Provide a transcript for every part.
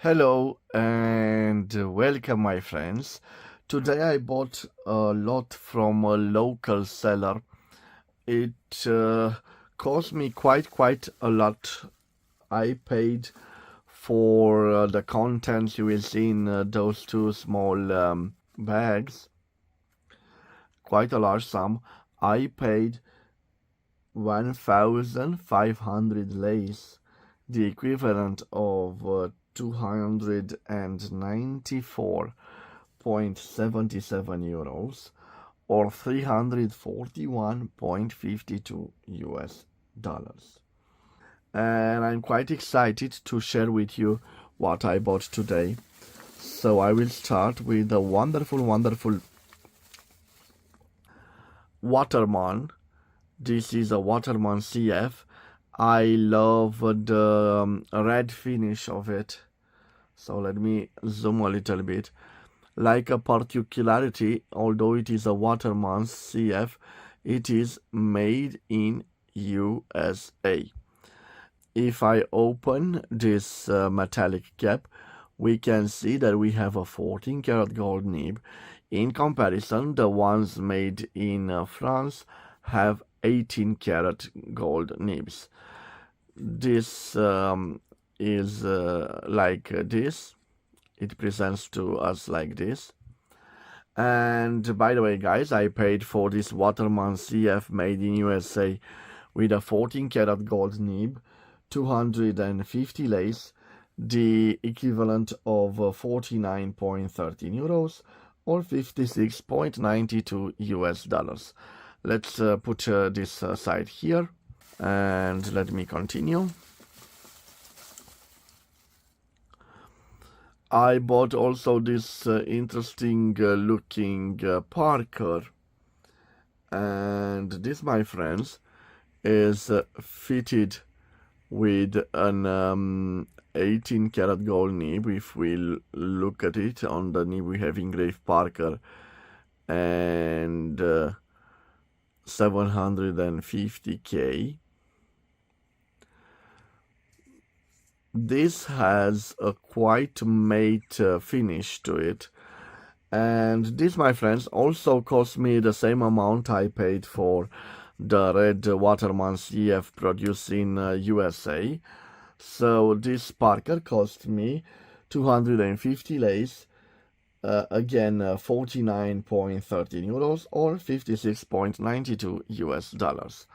Hello and welcome, my friends. Today I bought a lot from a local seller. It cost me quite a lot. I paid for the contents you will see in those two small bags, quite a large sum. I paid 1,500 lays, the equivalent of 294.77 euros or 341.52 US dollars. And I'm quite excited to share with you what I bought today. So I will start with the wonderful Waterman. This is a Waterman CF. I love the red finish of it. So let me zoom a little bit. Like a particularity, although it is a Waterman CF, it is made in USA. If I open this metallic cap, we can see that we have a 14 karat gold nib. In comparison, the ones made in France have 18 karat gold nibs. This is like this. It presents to us like this. And by the way, guys, I paid for this Waterman CF made in USA with a 14 karat gold nib, 250 lays, the equivalent of 49.13 euros or 56.92 US dollars. Let's put this aside here and let me continue. I bought also this interesting looking Parker, and this, my friends, is fitted with an 18 karat gold nib. If we look at it, on the nib we have engraved Parker and 750K. This has a quite matte finish to it, and this, my friends, also cost me the same amount I paid for the red Waterman CF produced in USA. So this Parker cost me 250 lays, again 49.13 euros or 56.92 US dollars.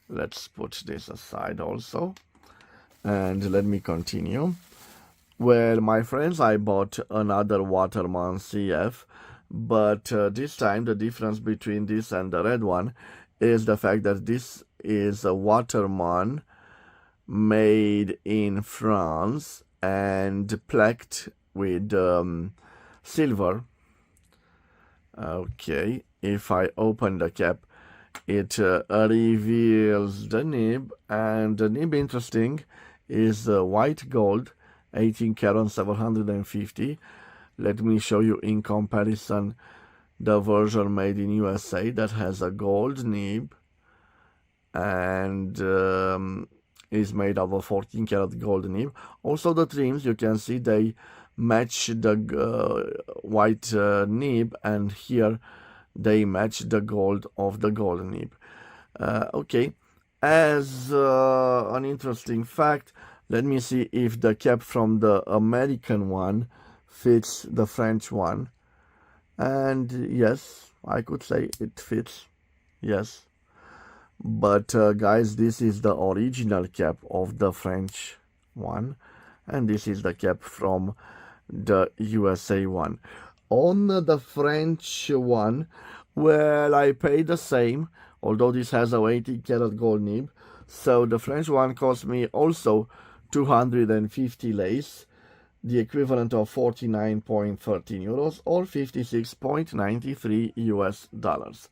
Let's put this aside also. And let me continue. Well, my friends, I bought another Waterman CF, but this time the difference between this and the red one is the fact that this is a Waterman made in France and plaqued with silver. Okay, if I open the cap, it reveals the nib, and the nib, interesting, is white gold, 18 karat 750. Let me show you in comparison the version made in USA that has a gold nib and is made of a 14 karat gold nib. Also the trims, you can see they match the white nib, and here they match the gold of the gold nib. Okay. As an interesting fact, let me see if the cap from the American one fits the French one. And yes, I could say it fits. Yes. But guys, this is the original cap of the French one, and this is the cap from the USA one. On the French one, well, I paid the same, although this has a 18 karat gold nib. So the French one cost me also 250 lays, the equivalent of 49.13 euros or 56.93 US dollars.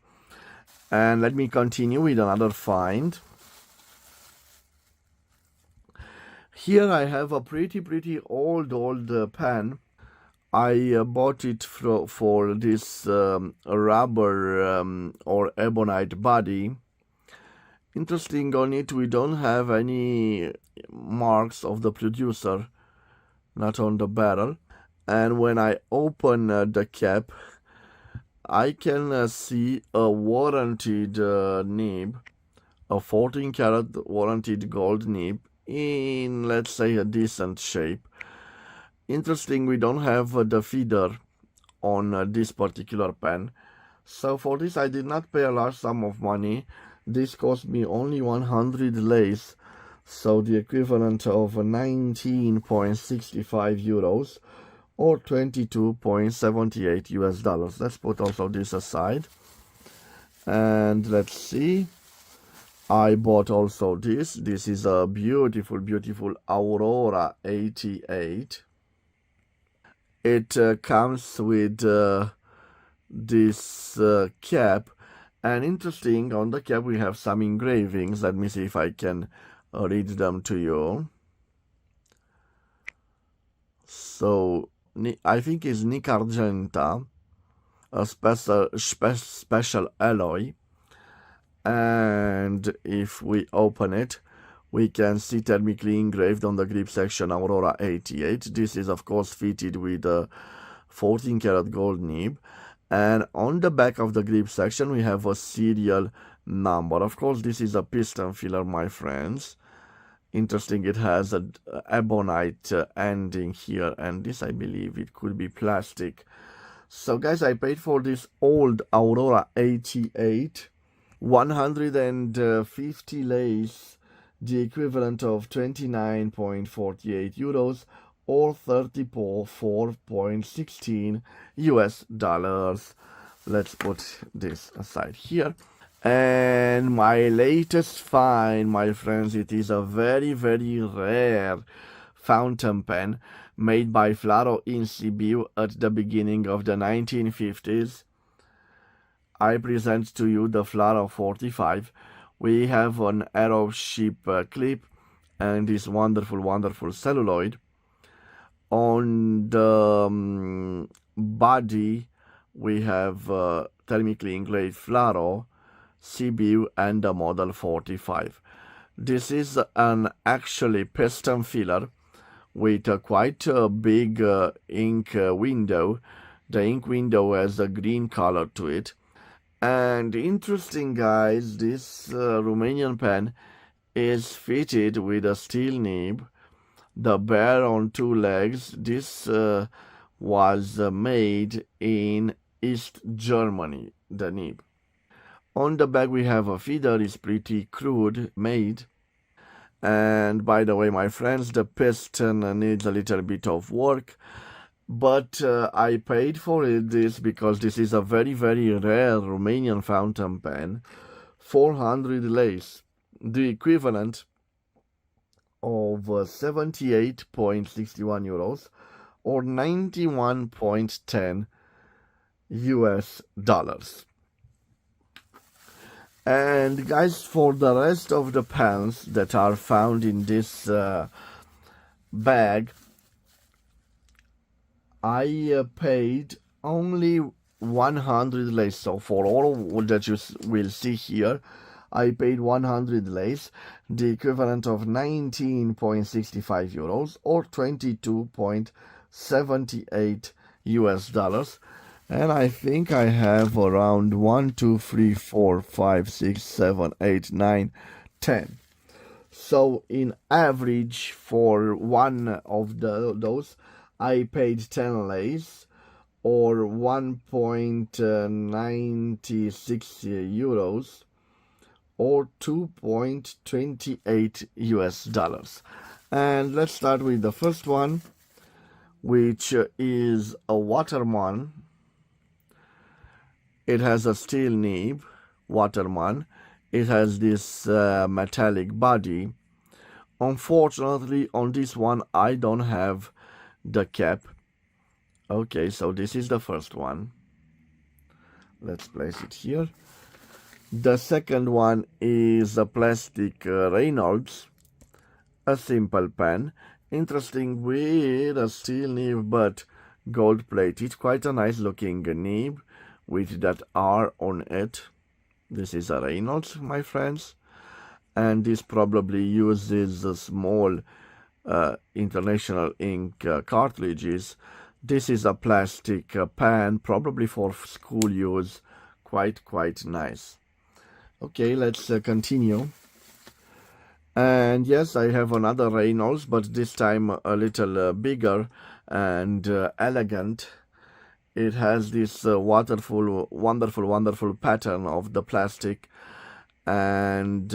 And let me continue with another find. Here I have a pretty old pen. I bought it for this rubber or ebonite body. Interesting on it, we don't have any marks of the producer. not on the barrel. And when I open the cap, I can see a warranted nib, a 14 karat warranted gold nib in, let's say, a decent shape. Interesting, we don't have the feeder on this particular pen. So for this I did not pay a large sum of money. This cost me only 100 lays, so the equivalent of 19.65 euros or 22.78 US dollars. Let's put also this aside. And let's see. I bought also this. This is a beautiful, beautiful Aurora 88. It comes with this cap, and interesting, on the cap we have some engravings. Let me see if I can read them to you. So I think it's Nic Argenta, a special alloy, and if we open it, we can see thermically engraved on the grip section Aurora 88. This is of course fitted with a 14 karat gold nib, and on the back of the grip section we have a serial number. Of course this is a piston filler, my friends. Interesting, it has a Ebonite ending here, and this I believe it could be plastic. So guys, I paid for this old Aurora 88 150 lays, the equivalent of 29.48 euros or 34.16 US dollars. Let's put this aside here. And my latest find, my friends, it is a very, very rare fountain pen made by Flaro in Sibiu at the beginning of the 1950s. I present to you the Flaro 45. We have an arrow ship clip and this wonderful, wonderful celluloid. On the body, we have thermically engraved Flaro, Sibiu, and the model 45. This is an actually piston filler with a quite a big ink window. The ink window has a green color to it. And interesting, guys, this Romanian pen is fitted with a steel nib, the bear on two legs. This was made in East Germany, the nib. On the back we have a feeder, is pretty crude made. And by the way, my friends, the piston needs a little bit of work, but I paid for this because this is a very, very rare Romanian fountain pen. 400 lays, the equivalent of 78.61 euros or 91.10 US dollars. And guys, for the rest of the pens that are found in this bag, I paid only 100 lays. So for all that you will see here, I paid 100 lays, the equivalent of 19.65 euros or 22.78 US dollars. And I think I have around 1, 2, 3, 4, 5, 6, 7, 8, 9, 10. So in average for one of those, I paid 10 lays or 1.96 euros or 2.28 US dollars. And let's start with the first one, which is a Waterman. It has a steel nib, Waterman. It has this metallic body. Unfortunately, on this one, I don't have the cap. Okay, so this is the first one. Let's place it here. The second one is a plastic Reynolds, a simple pen. Interesting, with a steel nib but gold plated. Quite a nice looking nib with that R on it. This is a Reynolds, my friends, and this probably uses a small international ink cartridges. This is a plastic pen, probably for school use. Quite nice. Okay, let's continue. And yes, I have another Reynolds, but this time a little bigger and elegant. It has this wonderful pattern of the plastic and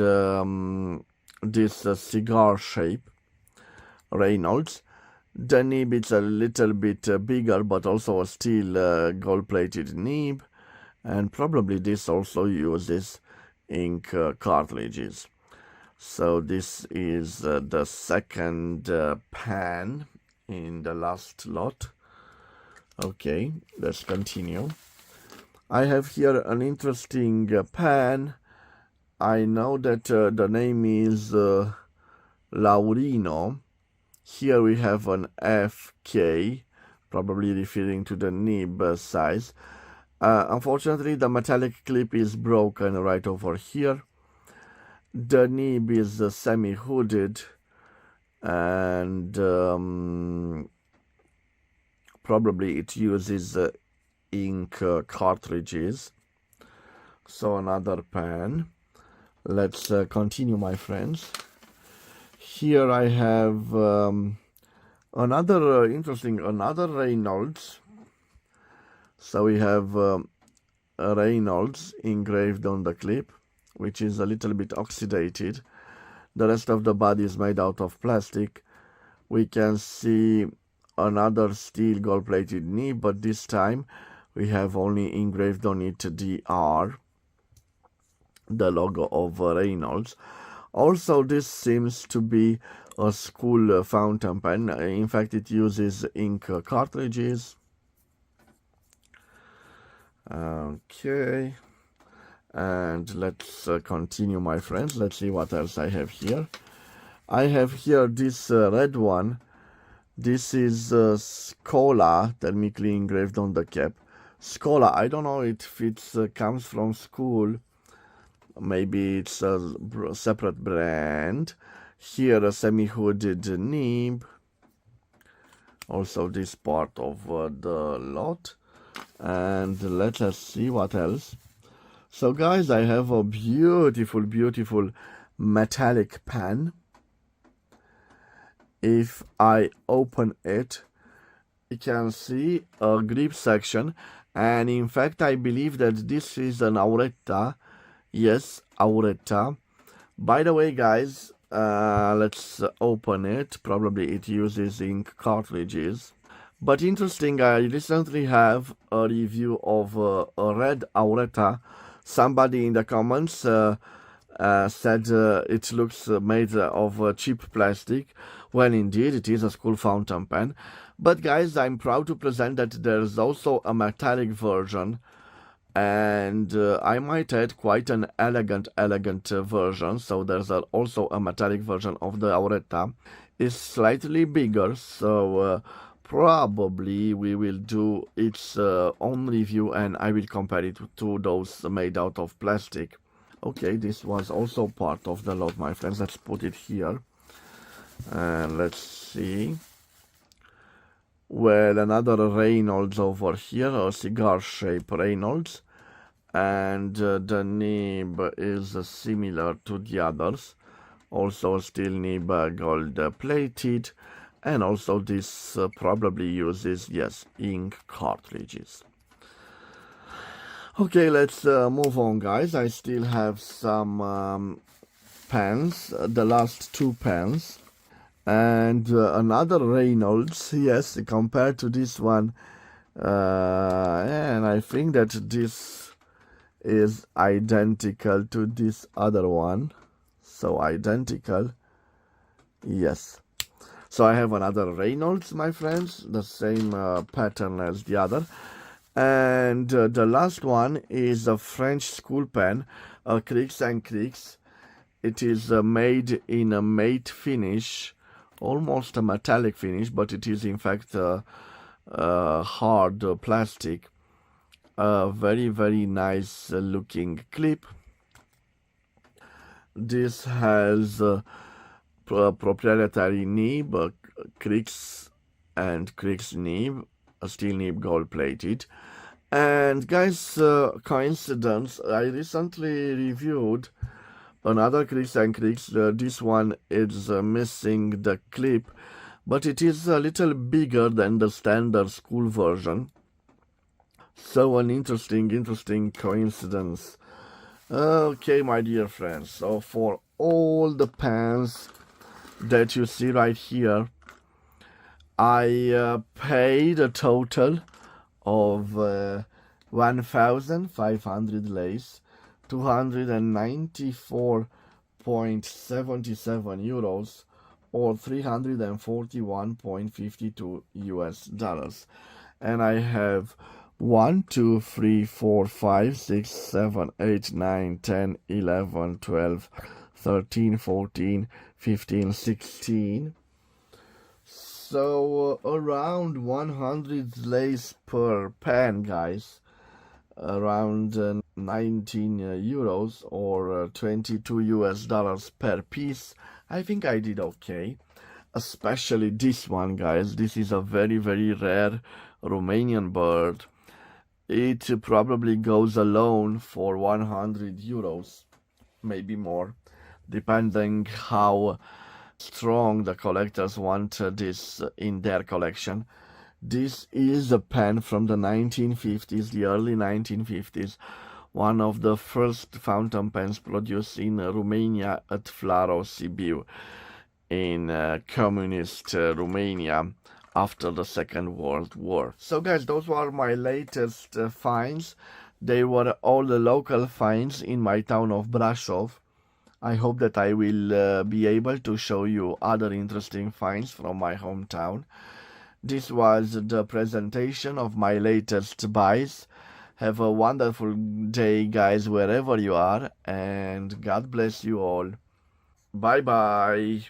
this cigar shape Reynolds. The nib is a little bit bigger, but also a steel gold-plated nib, and probably this also uses ink cartridges. So this is the second pan in the last lot. Okay, let's continue. I have here an interesting pan. I know that the name is Laurino. Here we have an FK, probably referring to the nib size. Unfortunately, the metallic clip is broken right over here. The nib is semi-hooded, and probably it uses ink cartridges. So another pen. Let's continue, my friends. Here I have another Reynolds. So we have a Reynolds engraved on the clip, which is a little bit oxidated. The rest of the body is made out of plastic. We can see another steel gold-plated nib, but this time we have only engraved on it DR, the logo of Reynolds. Also, this seems to be a school fountain pen. In fact, it uses ink cartridges. Okay, and let's continue, my friends. Let's see what else I have here. I have here this red one. This is Scola, thermically engraved on the cap. Scola, I don't know if it comes from school. Maybe it's a separate brand. Here a semi-hooded nib. Also this part of the lot. And let us see what else. So guys, I have a beautiful metallic pen. If I open it, you can see a grip section, and in fact I believe that this is an Aurora. Yes, Aurora. By the way, guys, let's open it. Probably it uses ink cartridges. But interesting, I recently have a review of a red Aurora. Somebody in the comments said it looks made of cheap plastic. Well, indeed, it is a school fountain pen. But guys, I'm proud to present that there's also a metallic version. And I might add quite an elegant version. So there's also a metallic version of the Aurora. It's slightly bigger, so probably we will do its own review, and I will compare it to those made out of plastic. Okay, this was also part of the lot, my friends. Let's put it here. And let's see. Well, another Reynolds over here, a cigar shape Reynolds. And the nib is similar to the others. Also steel nib, gold plated. And also this probably uses, yes, ink cartridges. Okay, let's move on, guys. I still have some pens, the last two pens. And another Reynolds, yes, compared to this one. And I think that this is identical to this other one. So identical, yes. So I have another Reynolds, my friends, the same pattern as the other. And the last one is a French school pen, Crix and Crix. It is made in a matte finish, almost a metallic finish, but it is in fact hard plastic. Very nice looking clip. This has proprietary nib, Kriegs and Kriegs nib, a steel nib gold plated. And guys, coincidence, I recently reviewed another Kriegs and Kriegs. This one is missing the clip, but it is a little bigger than the standard school version. So an interesting coincidence. Okay, my dear friends, so for all the pans that you see right here, I paid a total of 1,500 lace, 294.77 euros, or 341.52 US dollars. And I have 1, 2, 3, 4, 5, 6, 7, 8, 9, 10, 11, 12, 13, 14, 15, 16. So around 100 lace per pan, guys. Around 19 euros or 22 US dollars per piece. I think I did okay. Especially this one, guys. This is a very rare Romanian bird. It probably goes alone for 100 euros, maybe more, depending how strong the collectors want this in their collection. This is a pen from the 1950s, the early 1950s, one of the first fountain pens produced in Romania at Flaro, Sibiu, in communist Romania after the Second World War. So guys, those were my latest finds. They were all the local finds in my town of Brașov. I hope that I will be able to show you other interesting finds from my hometown. This was the presentation of my latest buys. Have a wonderful day, guys, wherever you are, and God bless you all. Bye bye.